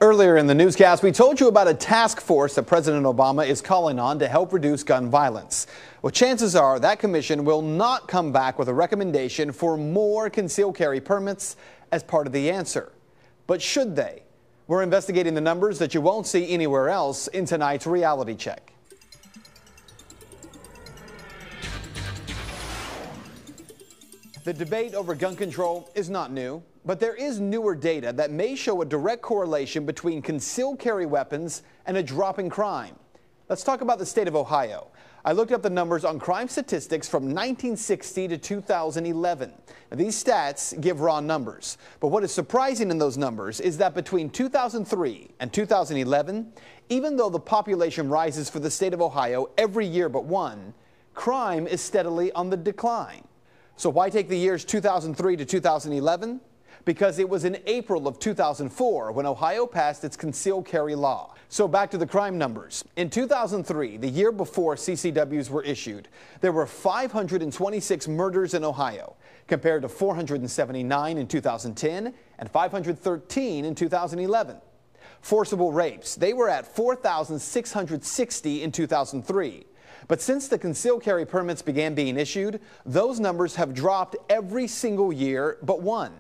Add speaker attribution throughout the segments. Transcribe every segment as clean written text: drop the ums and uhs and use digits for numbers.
Speaker 1: Earlier in the newscast, we told you about a task force that President Obama is calling on to help reduce gun violence. Well, chances are that commission will not come back with a recommendation for more concealed carry permits as part of the answer. But should they? We're investigating the numbers that you won't see anywhere else in tonight's reality check. The debate over gun control is not new, but there is newer data that may show a direct correlation between concealed carry weapons and a drop in crime. Let's talk about the state of Ohio. I looked up the numbers on crime statistics from 1960 to 2011. Now, these stats give raw numbers, but what is surprising in those numbers is that between 2003 and 2011, even though the population rises for the state of Ohio every year but one, crime is steadily on the decline. So why take the years 2003 to 2011? Because it was in April of 2004 when Ohio passed its concealed carry law. So back to the crime numbers. In 2003, the year before CCWs were issued, there were 526 murders in Ohio, compared to 479 in 2010 and 513 in 2011. Forcible rapes, they were at 4,660 in 2003. But since the concealed carry permits began being issued, those numbers have dropped every single year but one.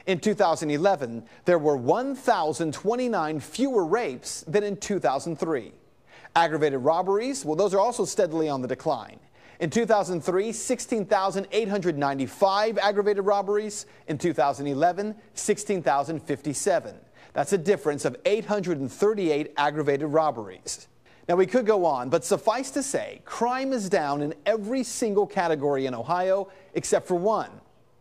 Speaker 1: In 2011, there were 1,029 fewer rapes than in 2003. Aggravated robberies, well, those are also steadily on the decline. In 2003, 16,895 aggravated robberies. In 2011, 16,057. That's a difference of 838 aggravated robberies. Now, we could go on, but suffice to say, crime is down in every single category in Ohio except for one,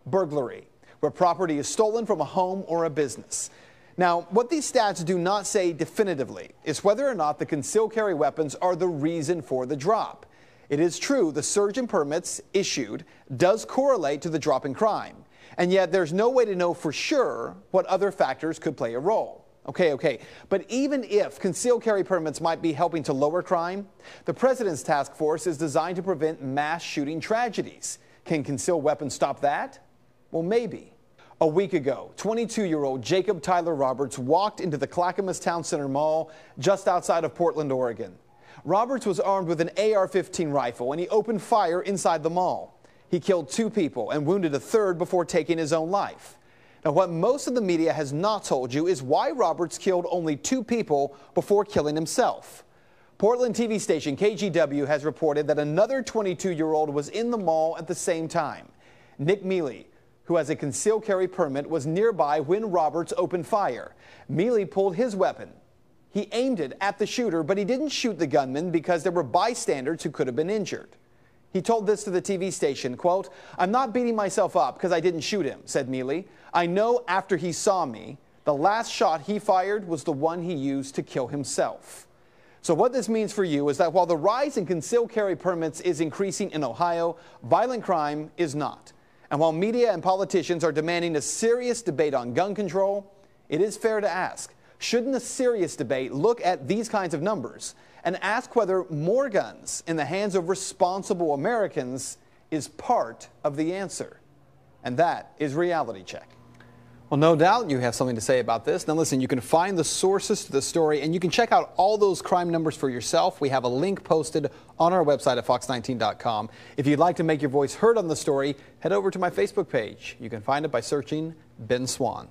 Speaker 1: burglary, where property is stolen from a home or a business. Now, what these stats do not say definitively is whether or not the concealed carry weapons are the reason for the drop. It is true the surge in permits issued does correlate to the drop in crime, and yet there's no way to know for sure what other factors could play a role. Okay, but even if concealed carry permits might be helping to lower crime, the president's task force is designed to prevent mass shooting tragedies. Can concealed weapons stop that? Well, maybe. A week ago, 22-year-old Jacob Tyler Roberts walked into the Clackamas Town Center Mall just outside of Portland, Oregon. Roberts was armed with an AR-15 rifle and he opened fire inside the mall. He killed 2 people and wounded a third before taking his own life. Now, what most of the media has not told you is why Roberts killed only 2 people before killing himself. Portland TV station KGW has reported that another 22-year-old was in the mall at the same time. Nick Mealy, who has a concealed carry permit, was nearby when Roberts opened fire. Mealy pulled his weapon. He aimed it at the shooter, but he didn't shoot the gunman because there were bystanders who could have been injured. He told this to the TV station, quote, "I'm not beating myself up because I didn't shoot him," said Mealy. "I know after he saw me, the last shot he fired was the one he used to kill himself." So what this means for you is that while the rise in concealed carry permits is increasing in Ohio, violent crime is not. And while media and politicians are demanding a serious debate on gun control, it is fair to ask, shouldn't a serious debate look at these kinds of numbers and ask whether more guns in the hands of responsible Americans is part of the answer? And that is Reality Check. Well, no doubt you have something to say about this. Now listen, you can find the sources to the story and you can check out all those crime numbers for yourself. We have a link posted on our website at fox19.com. If you'd like to make your voice heard on the story, head over to my Facebook page. You can find it by searching Ben Swann.